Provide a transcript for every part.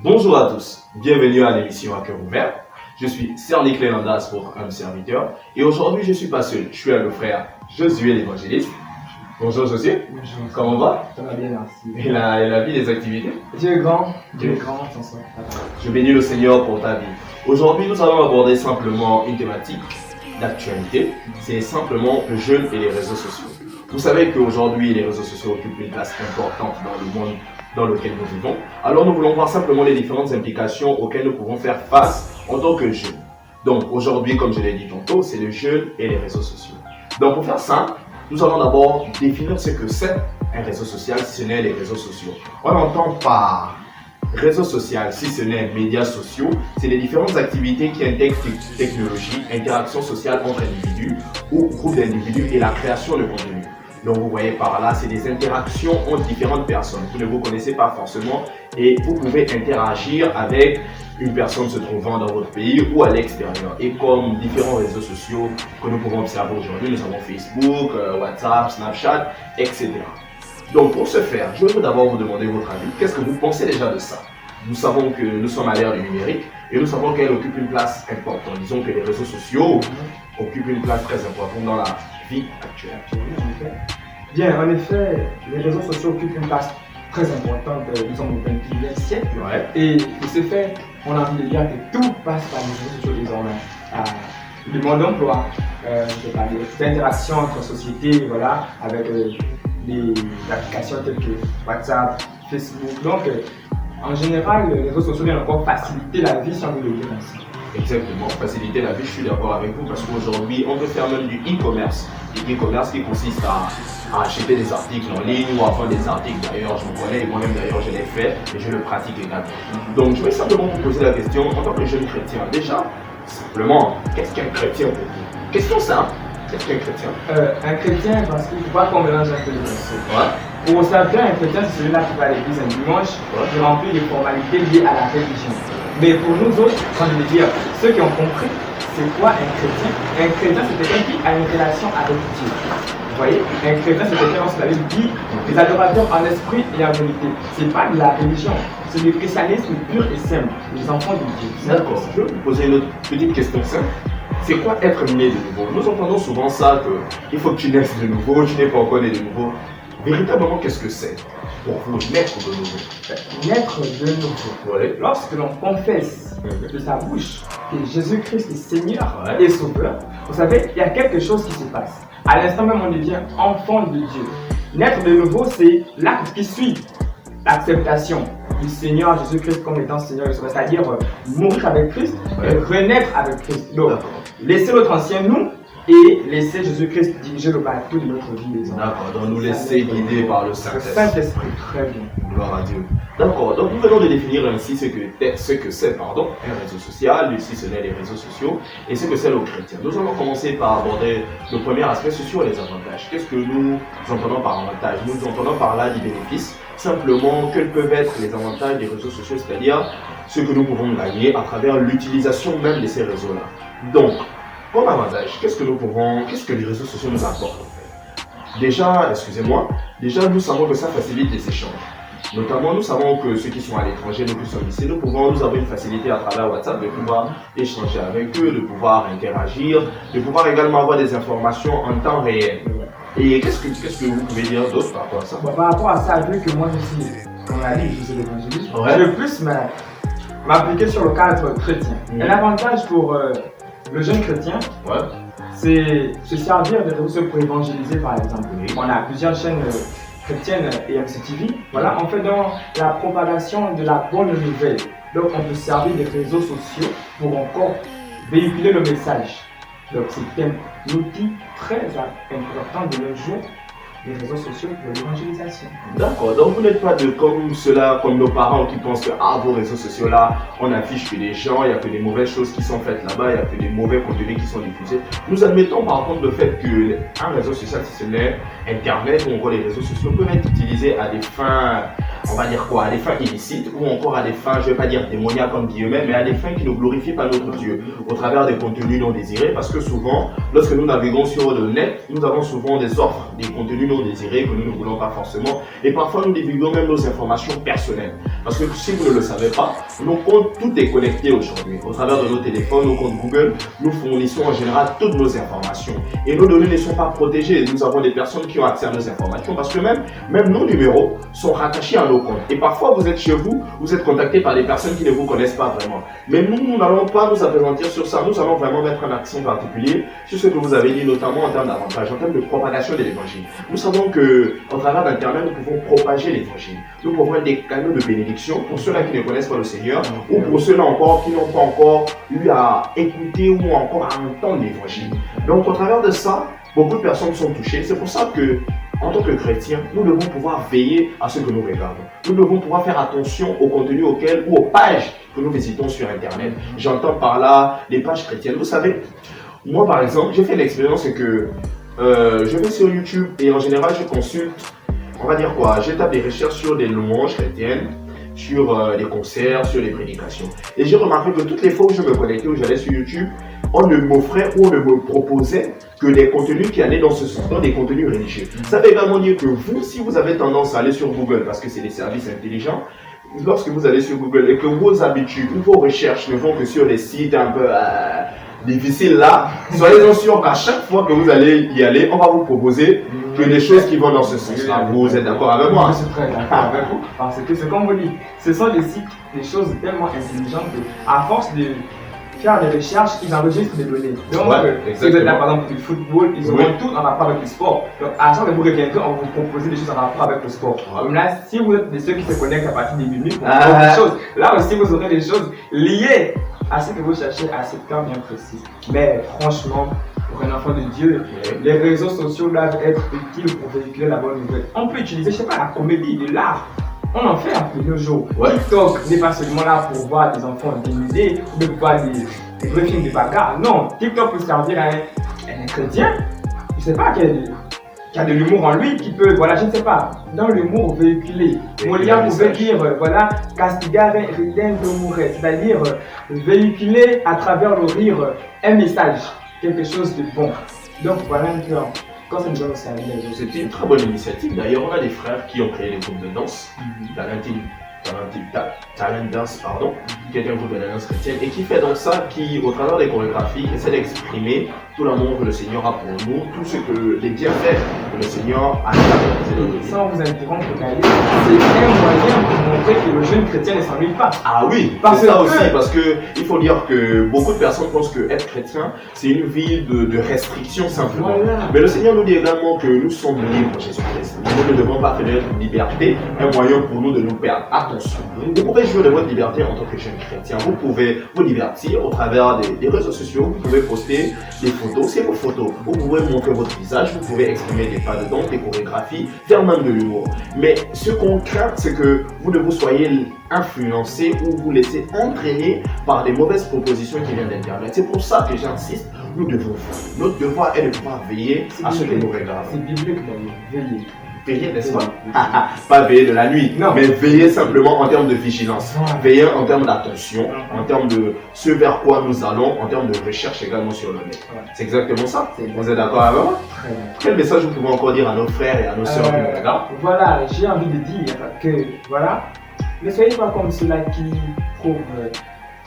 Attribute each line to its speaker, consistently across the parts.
Speaker 1: Bonjour à tous, bienvenue à l'émission à cœur ouvert. Je suis Cerny Clélandas pour un serviteur et aujourd'hui je suis pas seul, je suis avec le frère Josué l'évangéliste. Bonjour Josué.
Speaker 2: Bonjour.
Speaker 1: Comment va?
Speaker 2: Ça va bien, merci.
Speaker 1: Et la vie des activités?
Speaker 2: Dieu est grand, sans ça.
Speaker 1: Je bénis le Seigneur pour ta vie. Aujourd'hui nous allons aborder simplement une thématique d'actualité, c'est simplement le jeune et les réseaux sociaux. Vous savez qu'aujourd'hui les réseaux sociaux occupent une place importante dans le monde dans lequel nous vivons. Alors nous voulons voir simplement les différentes implications auxquelles nous pouvons faire face en tant que jeunes. Donc aujourd'hui, comme je l'ai dit tantôt, c'est le jeune et les réseaux sociaux. Donc pour faire simple, nous allons d'abord définir ce que c'est un réseau social si ce n'est les réseaux sociaux. On entend par réseau social, si ce n'est médias sociaux, c'est les différentes activités qui intègrent technologie, interaction sociale entre individus ou groupes d'individus et la création de contenu. Donc vous voyez par là, c'est des interactions entre différentes personnes. Vous ne vous connaissez pas forcément et vous pouvez interagir avec une personne se trouvant dans votre pays ou à l'extérieur. Et comme différents réseaux sociaux que nous pouvons observer aujourd'hui, nous avons Facebook, WhatsApp, Snapchat, etc. Donc pour ce faire, je vais d'abord vous demander votre avis. Qu'est-ce que vous pensez déjà de ça? Nous savons que nous sommes à l'ère du numérique et nous savons qu'elle occupe une place importante. Disons que les réseaux sociaux occupent une place très importante dans la vie actuelle.
Speaker 2: Bien, en effet, les réseaux sociaux occupent une place très importante, nous sommes au 21e siècle.
Speaker 1: Ouais.
Speaker 2: Et de ce fait, on a envie de dire que tout passe par les réseaux sociaux désormais. Le monde d'emploi, les interactions entre sociétés, voilà, avec des applications telles que WhatsApp, Facebook. Donc, en général, les réseaux sociaux viennent encore faciliter la vie, si on veut le dire ainsi.
Speaker 1: Exactement, faciliter la vie, je suis d'accord avec vous parce qu'aujourd'hui, on peut faire même du e-commerce. E-commerce qui consiste à acheter des articles en ligne ou à vendre des articles. D'ailleurs, je me connais et moi-même d'ailleurs, je l'ai fait et je le pratique également. Donc, je vais simplement vous poser la question en tant que jeune chrétien. Déjà, simplement, qu'est-ce qu'un chrétien pour vous? Question simple, qu'est-ce qu'un chrétien?
Speaker 2: Un chrétien, parce qu'il ne faut pas qu'on mélange un peu les choses.
Speaker 1: Ouais.
Speaker 2: Pour certains, un chrétien, c'est celui-là qui va à l'église un dimanche, qui remplit les formalités liées à la religion. Mais pour nous autres, quand je veux dire, ceux qui ont compris, c'est quoi un chrétien? Un chrétien, c'est quelqu'un qui a une relation avec Dieu. Vous voyez? Un chrétien, c'est quelqu'un, lorsque la Bible dit, les adorateurs en esprit et en vérité. Ce n'est pas de la religion, c'est le christianisme pur et simple, les enfants de Dieu.
Speaker 1: D'accord, je vais vous poser une autre petite question simple. C'est quoi être né de nouveau? Nous entendons souvent ça, qu'il faut que tu naisses de nouveau, tu n'es pas encore né de nouveau. Véritablement, qu'est-ce que c'est pour vous naître de nouveau?
Speaker 2: Naître de nouveau.
Speaker 1: Ouais.
Speaker 2: Lorsque l'on confesse de sa bouche que Jésus-Christ est Seigneur
Speaker 1: Ouais.
Speaker 2: et Sauveur, vous savez, il y a quelque chose qui se passe. À l'instant même, on devient enfant de Dieu. Naître de nouveau, c'est l'acte qui suit l'acceptation du Seigneur Jésus-Christ comme étant Seigneur et Sauveur, c'est-à-dire mourir avec Christ et renaître avec Christ. Donc, laisser notre ancien nous et laisser Jésus-Christ diriger le bateau de notre vie, les enfants.
Speaker 1: D'accord, donc nous laisser guider par le
Speaker 2: Le
Speaker 1: Saint-Esprit.
Speaker 2: Saint-Esprit, très bien.
Speaker 1: Gloire à Dieu. D'accord, donc nous venons de définir ainsi ce que c'est un réseau social, si ce n'est les réseaux sociaux, et ce que c'est le chrétien. Nous allons commencer par aborder le premier aspect, ce sont les avantages. Qu'est-ce que nous entendons par avantage? Nous entendons par là des bénéfices. Simplement, quels peuvent être les avantages des réseaux sociaux, c'est-à-dire ce que nous pouvons gagner à travers l'utilisation même de ces réseaux-là. Donc, comme avantage, qu'est-ce que les réseaux sociaux nous apportent en fait? Déjà, nous savons que ça facilite les échanges. Notamment, nous savons que ceux qui sont à l'étranger, nous qui sommes ici, nous avons une facilité à travers WhatsApp de pouvoir échanger avec eux, de pouvoir interagir, de pouvoir également avoir des informations en temps réel. Et qu'est-ce que vous pouvez dire d'autre par rapport à ça?
Speaker 2: Bon, par rapport à ça, vu que moi je suis, on a dit, je suis l'évangéliste,
Speaker 1: Ouais.
Speaker 2: je veux plus m'appliquer sur le cadre chrétien. Un avantage pour le jeune chrétien,
Speaker 1: Ouais.
Speaker 2: c'est se servir des réseaux sociaux pour évangéliser par exemple.
Speaker 1: Oui.
Speaker 2: On a plusieurs chaînes chrétiennes et MCTV. Voilà, on fait dans la propagation de la bonne nouvelle. Donc on peut servir des réseaux sociaux pour encore véhiculer le message. Donc c'est un outil très important de nos jours, les réseaux sociaux pour l'évangélisation.
Speaker 1: D'accord, donc vous n'êtes pas comme nos parents qui pensent que vos réseaux sociaux là, on affiche que des gens, il n'y a que des mauvaises choses qui sont faites là-bas, il n'y a que des mauvais contenus qui sont diffusés. Nous admettons par contre le fait qu'un réseau social, si ce n'est Internet ou encore les réseaux sociaux, peuvent être utilisés à des fins on va dire quoi, à des fins illicites ou encore à des fins, je ne vais pas dire démoniaques comme guillemets, mais à des fins qui ne glorifient pas notre Dieu au travers des contenus non désirés, parce que souvent, lorsque nous naviguons sur le net, nous avons souvent des offres, des contenus non désirés que nous ne voulons pas forcément, et parfois nous divulguons même nos informations personnelles, parce que si vous ne le savez pas, nos comptes, tout est connecté aujourd'hui, au travers de nos téléphones, nos comptes Google, nous fournissons en général toutes nos informations, et nos données ne sont pas protégées, nous avons des personnes qui ont accès à nos informations, parce que même nos numéros sont rattachés à nos comptes, et parfois vous êtes chez vous, vous êtes contacté par des personnes qui ne vous connaissent pas vraiment, mais nous n'allons pas nous appesantir sur ça, nous allons vraiment mettre un accent particulier sur ce que vous avez dit, notamment en termes d'avantages, en termes de propagation de l'évangile. Nous savons que au travers d'Internet, nous pouvons propager l'évangile. Nous pouvons être des canaux de bénédiction pour ceux-là qui ne connaissent pas le Seigneur ou pour ceux-là encore qui n'ont pas encore eu à écouter ou encore à entendre l'évangile. Donc au travers de ça, beaucoup de personnes sont touchées. C'est pour ça que en tant que chrétiens, nous devons pouvoir veiller à ce que nous regardons. Nous devons pouvoir faire attention au contenu auquel ou aux pages que nous visitons sur Internet. J'entends par là les pages chrétiennes. Vous savez, moi par exemple, j'ai fait l'expérience que je vais sur YouTube et en général je consulte, on va dire quoi, je tape des recherches sur des louanges chrétiennes, sur des concerts, sur des prédications. Et j'ai remarqué que toutes les fois où je me connectais, où j'allais sur YouTube, on ne m'offrait ou on ne me proposait que des contenus qui allaient dans ce sens, dans des contenus religieux. Ça veut également dire que vous, si vous avez tendance à aller sur Google, parce que c'est des services intelligents, lorsque vous allez sur Google et que vos habitudes ou vos recherches ne vont que sur des sites un peu difficiles là, soyez-en sûrs qu'à chaque fois que vous allez y aller, on va vous proposer que des choses qui vont dans ce sens-là. Vous êtes d'accord avec moi?
Speaker 2: Je suis très d'accord avec vous, parce que c'est comme vous dites, ce sont des sites, des choses tellement intelligentes qu'à force de faire des recherches, ils enregistrent des données. Donc, si vous êtes là par exemple du football, ils auront tout en rapport avec le sport. Donc, à chaque fois que vous reviendrez, on vous propose des choses en rapport avec le sport. Comme là, si vous êtes de ceux qui se connectent à partir des minutes, on trouve des choses. Là aussi, vous aurez des choses liées à ce que vous cherchez à ce temps bien précis. Mais franchement, pour un enfant de Dieu, les réseaux sociaux doivent être utiles pour véhiculer la bonne nouvelle. On peut utiliser, je sais pas, la comédie, de l'art. On en fait un peu de nos jours. TikTok n'est pas seulement là pour voir des enfants dénudés ou pour voir des vrais films de bagarre. Non, TikTok peut servir à un chrétien, je sais pas, qui a de l'humour en lui, qui peut, voilà, je ne sais pas, dans l'humour véhiculé. Molière pouvait dire, voilà, castigare ridendo mure, c'est-à-dire véhiculer à travers le rire un message, quelque chose de bon. Donc voilà un peu.
Speaker 1: C'était une très bonne initiative. D'ailleurs, on a des frères qui ont créé des groupes de danse, Talent Dance, pardon, qui est un groupe de danse chrétienne et qui fait donc ça, qui, au travers des chorégraphies, essaie d'exprimer tout l'amour que le Seigneur a pour nous, tout ce que les bienfaits que le Seigneur a fait.
Speaker 2: Sans vous interrompre, c'est un moyen pour montrer que le jeune chrétien ne s'ennuie pas.
Speaker 1: Ah oui, c'est ça aussi, parce que il faut dire que beaucoup de personnes pensent que être chrétien, c'est une vie de restriction simplement. Voilà. Mais le Seigneur nous dit également que nous sommes libres, Jésus-Christ. Nous ne devons pas faire de notre liberté un moyen pour nous de nous perdre. Attention, vous pouvez jouer de votre liberté en tant que jeune chrétien. Vous pouvez vous divertir au travers des réseaux sociaux. Vous pouvez poster des photos, c'est vos photos. Vous pouvez montrer votre visage, vous pouvez exprimer des pas de danse, des chorégraphies, faire même de l'humour. Mais ce qu'on craint, c'est que vous ne vous soyez influencé ou vous laissez entraîner par des mauvaises propositions qui viennent d'Internet. C'est pour ça que j'insiste, nous devons faire. Notre devoir est de pouvoir veiller à ce que nous regardons.
Speaker 2: C'est biblique d'ailleurs, veiller.
Speaker 1: Veiller, n'est-ce pas? Pas veiller de la nuit, non, mais veiller simplement en termes de vigilance, veiller en termes d'attention, en termes de ce vers quoi nous allons, en termes de recherche également sur le net. C'est exactement ça. Vous êtes d'accord avec moi? Quel message vous pouvez encore dire à nos frères et à nos sœurs qui nous regardent?
Speaker 2: Voilà, j'ai envie de dire que, voilà, ne soyez pas comme ceux-là qui trouvent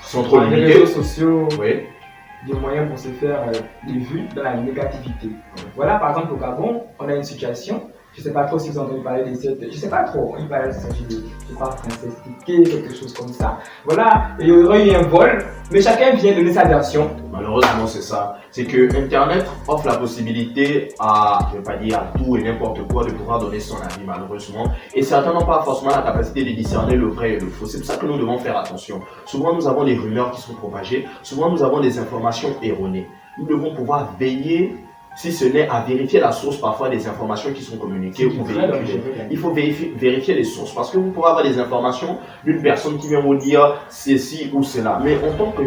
Speaker 1: sur les
Speaker 2: réseaux sociaux des moyens pour se faire des vues dans la négativité. Voilà, par exemple, au Gabon, on a une situation. Je ne sais pas trop si vous entendez parler de cette. Je ne sais pas trop. Il paraît qu'il s'agit de, je crois, princesse Ticket, quelque chose comme ça. Voilà, il y aurait eu un vol, mais chacun vient donner sa version.
Speaker 1: Malheureusement, c'est ça. C'est que Internet offre la possibilité à, je ne vais pas dire à tout et n'importe quoi, de pouvoir donner son avis, malheureusement. Et certains n'ont pas forcément la capacité de discerner le vrai et le faux. C'est pour ça que nous devons faire attention. Souvent, nous avons des rumeurs qui sont propagées. Souvent, nous avons des informations erronées. Nous devons pouvoir veiller, si ce n'est à vérifier la source parfois des informations qui sont communiquées ou véhiculées. Il faut vérifier les sources parce que vous pourrez avoir des informations d'une personne qui vient vous dire ceci ou cela. Mais en tant que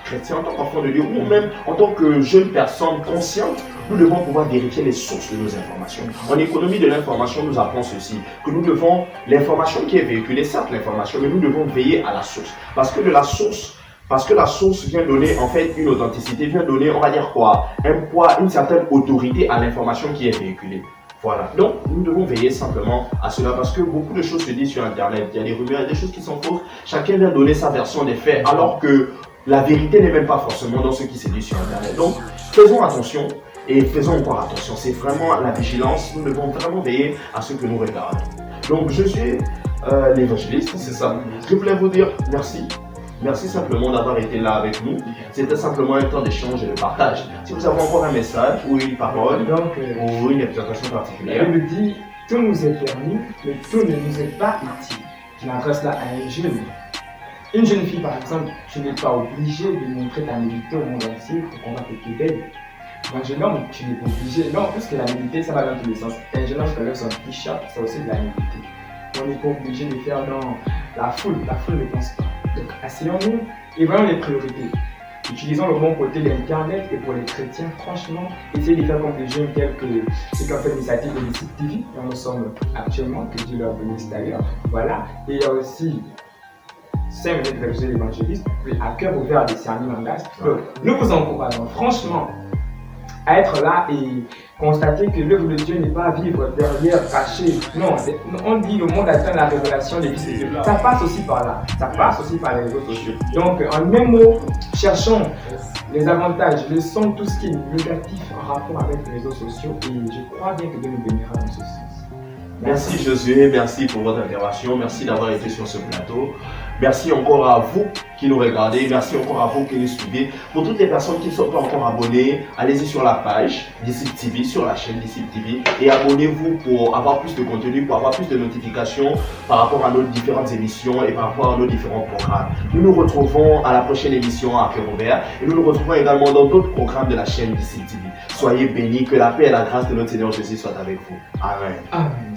Speaker 1: chrétien, en tant qu'enfant de Dieu, ou même en tant que jeune personne consciente, nous devons pouvoir vérifier les sources de nos informations. En économie de l'information, nous apprenons ceci, que nous devons, l'information qui est véhiculée, certes l'information, mais nous devons veiller à la source. Parce que la source vient donner en fait une authenticité, vient donner, on va dire quoi, un poids, une certaine autorité à l'information qui est véhiculée. Voilà. Donc, nous devons veiller simplement à cela parce que beaucoup de choses se disent sur Internet. Il y a des rumeurs, il y a des choses qui sont fausses. Chacun vient donner sa version des faits alors que la vérité n'est même pas forcément dans ce qui se dit sur Internet. Donc, faisons attention et faisons encore attention. C'est vraiment la vigilance. Nous devons vraiment veiller à ce que nous regardons. Donc, je suis l'évangéliste, c'est ça. Je voulais vous dire merci. Merci simplement d'avoir été là avec nous. C'était simplement un temps d'échange et de partage. Si vous avez encore un message ou une parole ou une présentation particulière.
Speaker 2: La Bible dit, tout nous est permis, mais tout ne nous est pas utile. Je m'adresse là à un jeune. Une jeune fille, par exemple, tu n'es pas obligé de montrer ta nudité au monde entier pour qu'on va te belle. Un jeune homme, tu n'es pas obligé. Non, parce que la nudité, ça va dans tous les sens. Un jeune homme qui enlève son t-shirt, c'est aussi de la nudité. On n'est pas obligé de faire dans la foule. La foule ne pense pas. Donc, asseyons-nous et voyons les priorités. Utilisons le bon côté de l'Internet et pour les chrétiens, franchement, essayez de faire comme des jeunes tels que ceux qui ont fait l'initiative de l'ICIT TV, dont nous sommes actuellement, que Dieu leur bénisse d'ailleurs. Voilà. Et il y a aussi 5 minutes de réviser l'évangéliste, à cœur ouvert à discerner le langage. Donc, nous vous encourageons franchement à être là et constater que l'œuvre de Dieu n'est pas à vivre derrière, caché. Non, on dit le monde atteint la révélation des fils de Dieu. Ça passe aussi par là, ça passe aussi par les réseaux sociaux. Donc, en un mot, cherchons les avantages, laissons tout ce qui est négatif en rapport avec les réseaux sociaux et je crois bien que Dieu nous bénira dans ce sens.
Speaker 1: Merci Josué, merci pour votre intervention, merci d'avoir été sur ce plateau. Merci encore à vous qui nous regardez, merci encore à vous qui nous suivez. Pour toutes les personnes qui ne sont pas encore abonnées, allez-y sur la page d'ICIT TV, sur la chaîne d'ICIT TV et abonnez-vous pour avoir plus de contenu, pour avoir plus de notifications par rapport à nos différentes émissions et par rapport à nos différents programmes. Nous nous retrouvons à la prochaine émission à cœur ouvert et nous nous retrouvons également dans d'autres programmes de la chaîne d'ICIT TV. Soyez bénis, que la paix et la grâce de notre Seigneur Jésus soient avec vous. Amen.
Speaker 2: Amen.